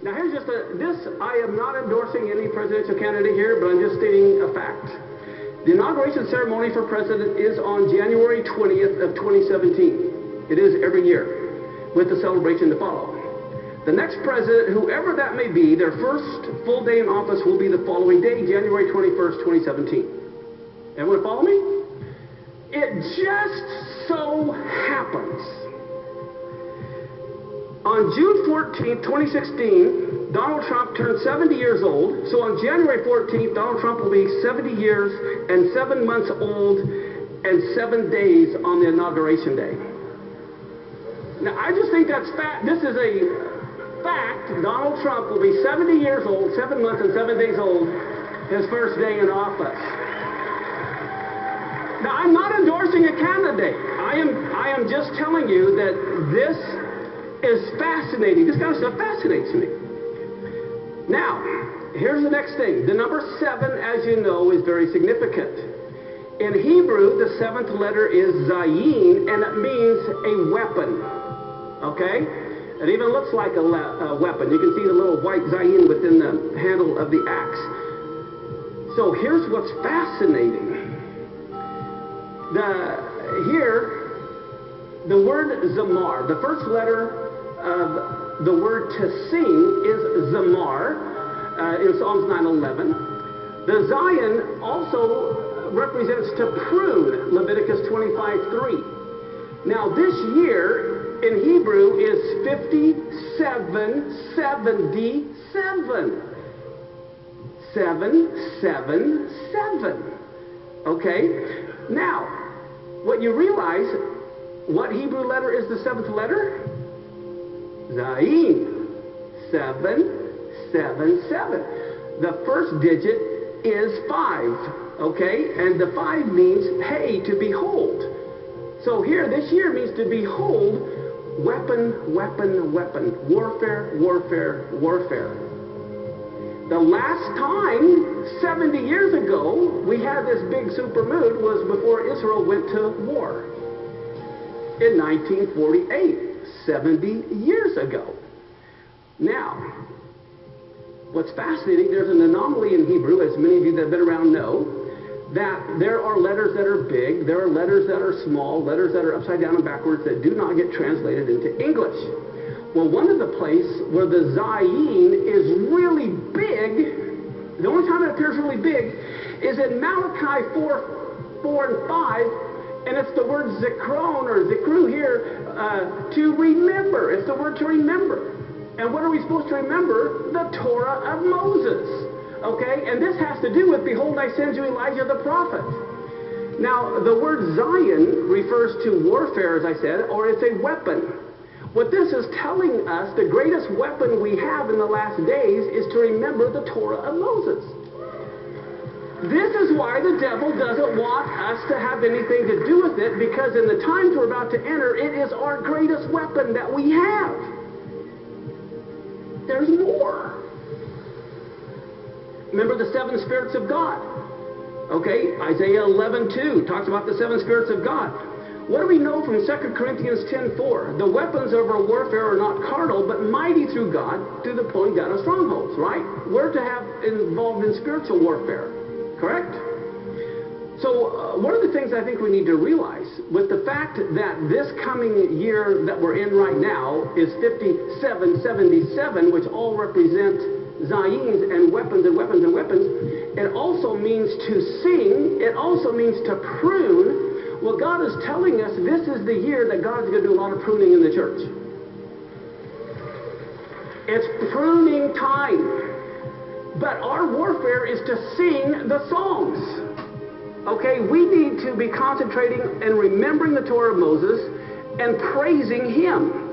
Now here's just I am not endorsing any presidential candidate here, but I'm just stating a fact. The inauguration ceremony for president is on January 20th of 2017. It is every year, with the celebration to follow. The next president, whoever that may be, their first full day in office will be the following day, January 21st, 2017. Everyone follow me? It just so happens on June 14th, 2016, Donald Trump turned 70 years old. So on January 14th, Donald Trump will be 70 years and 7 months old and 7 days on the inauguration day. Now, I just think that's fact. This is a fact. Donald Trump will be 70 years old, 7 months and 7 days old, his first day in office. Now, I'm not endorsing a candidate. I am just telling you that this is fascinating. This kind of stuff fascinates me. Now, here's the next thing. The number 7, as you know, is very significant. In Hebrew, the 7th letter is Zayin, and it means a weapon. Okay? It even looks like a weapon. You can see the little white Zayin within the handle of the axe. So here's what's fascinating. Here, the word Zamar, the first letter of the word to sing is Zamar in Psalms 9:11. The Zion also represents to prune, Leviticus 25:3. Now this year in Hebrew is 5777. 777. Okay? Now, what you realize, what Hebrew letter is the 7th letter? Zayin. 777. The first digit is 5. Okay? And the 5 means, hey, to behold. So here, this year means to behold, weapon, weapon, weapon. Warfare, warfare, warfare. The last time, 70 years ago, we had this big supermoon was before Israel went to war. In 1948. 70 years ago. Now, what's fascinating, there's an anomaly in Hebrew, as many of you that have been around know, that there are letters that are big, there are letters that are small, letters that are upside down and backwards that do not get translated into English. Well, one of the places where the Zayin is really big, the only time it appears really big, is in Malachi 4 and 5, and it's the word zikron, or zikru here, to remember. It's the word to remember. And what are we supposed to remember? The Torah of Moses. Okay? And this has to do with, behold, I send you Elijah the prophet. Now, the word Zion refers to warfare, as I said, or it's a weapon. What this is telling us, the greatest weapon we have in the last days is to remember the Torah of Moses. This is why the devil doesn't want us to have anything to do with it, because in the times we're about to enter, it is our greatest weapon that we have. There's more. Remember the 7 spirits of God. Okay, Isaiah 11:2 talks about the 7 spirits of God. What do we know from 2 Corinthians 10:4? The weapons of our warfare are not carnal, but mighty through God, through the pulling down of strongholds, right? We're to have involved in spiritual warfare. Correct? So one of the things I think we need to realize, with the fact that this coming year that we're in right now is 5777, which all represent Zayins and weapons and weapons and weapons, it also means to sing, it also means to prune. Well, God is telling us this is the year that God's going to do a lot of pruning in the church. It's pruning time. But our warfare is to sing the songs. Okay, we need to be concentrating and remembering the Torah of Moses and praising Him.